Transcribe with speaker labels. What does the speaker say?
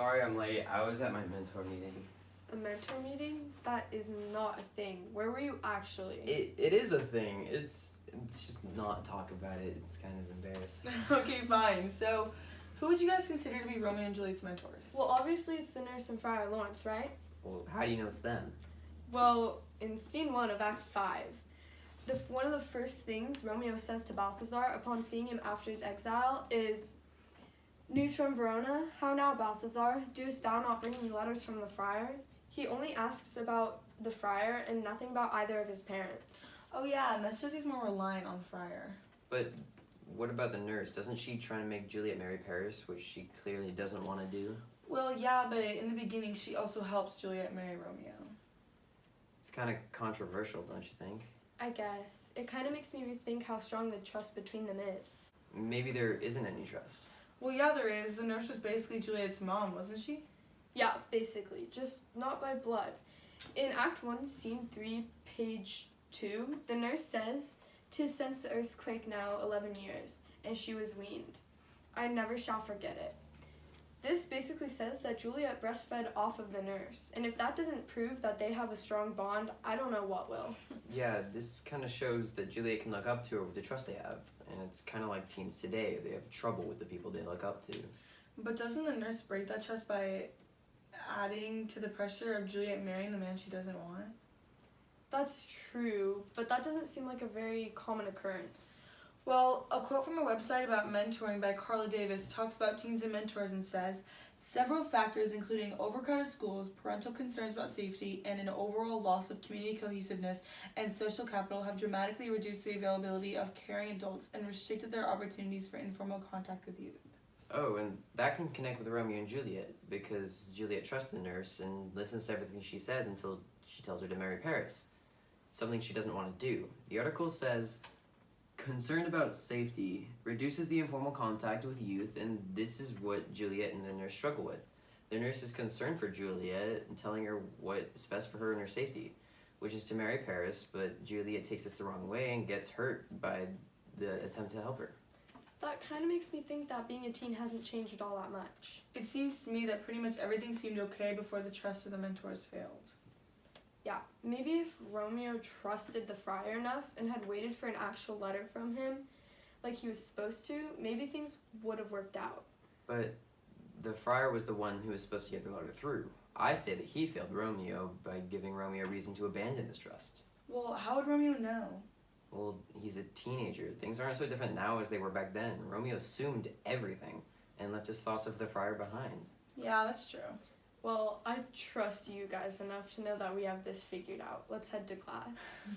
Speaker 1: Sorry I'm late. I was at my mentor meeting.
Speaker 2: A mentor meeting? That is not a thing. Where were you actually?
Speaker 1: It is a thing. It's just not talk about it. It's kind of embarrassing.
Speaker 3: Okay, fine. So, who would you guys consider to be Romeo and Juliet's mentors?
Speaker 2: Well, obviously it's the nurse and Friar Lawrence, right?
Speaker 1: Well, how do you know it's them?
Speaker 2: Well, in scene 1 of Act 5, one of the first things Romeo says to Balthazar upon seeing him after his exile is, "News from Verona? How now, Balthazar? Doest thou not bring me letters from the friar?" He only asks about the friar and nothing about either of his parents.
Speaker 3: Oh yeah, and that shows he's more reliant on the friar.
Speaker 1: But what about the nurse? Doesn't she try to make Juliet marry Paris, which she clearly doesn't want to do?
Speaker 3: Well, yeah, but in the beginning, she also helps Juliet marry Romeo.
Speaker 1: It's kind of controversial, don't you think?
Speaker 2: I guess. It kind of makes me rethink how strong the trust between them is.
Speaker 1: Maybe there isn't any trust.
Speaker 3: Well, yeah, there is. The nurse was basically Juliet's mom, wasn't she?
Speaker 2: Yeah, basically. Just not by blood. In Act 1, Scene 3, page 2, the nurse says, "'Tis since the earthquake now 11 years, and she was weaned. I never shall forget it." This basically says that Juliet breastfed off of the nurse, and if that doesn't prove that they have a strong bond, I don't know what will.
Speaker 1: Yeah, this kind of shows that Juliet can look up to her with the trust they have. And it's kind of like teens today. They have trouble with the people they look up to.
Speaker 3: But doesn't the nurse break that trust by adding to the pressure of Juliet marrying the man she doesn't want?
Speaker 2: That's true, but that doesn't seem like a very common occurrence.
Speaker 3: Well, a quote from a website about mentoring by Carla Davis talks about teens and mentors and says, "Several factors including overcrowded schools, parental concerns about safety, and an overall loss of community cohesiveness and social capital have dramatically reduced the availability of caring adults and restricted their opportunities for informal contact with youth."
Speaker 1: Oh, and that can connect with Romeo and Juliet, because Juliet trusts the nurse and listens to everything she says until she tells her to marry Paris. Something she doesn't want to do. The article says, "Concerned about safety reduces the informal contact with youth, and this is what Juliet and the nurse struggle with. The nurse is concerned for Juliet and telling her what's best for her and her safety, which is to marry Paris, but Juliet takes this the wrong way and gets hurt by the attempt to help her."
Speaker 2: That kind of makes me think that being a teen hasn't changed all that much.
Speaker 3: It seems to me that pretty much everything seemed okay before the trust of the mentors failed.
Speaker 2: Yeah, maybe if Romeo trusted the friar enough and had waited for an actual letter from him, like he was supposed to, maybe things would have worked out.
Speaker 1: But the friar was the one who was supposed to get the letter through. I say that he failed Romeo by giving Romeo a reason to abandon his trust.
Speaker 3: Well, how would Romeo know?
Speaker 1: Well, he's a teenager. Things aren't so different now as they were back then. Romeo assumed everything and left his thoughts of the friar behind.
Speaker 3: Yeah, that's true.
Speaker 2: Well, I trust you guys enough to know that we have this figured out. Let's head to class.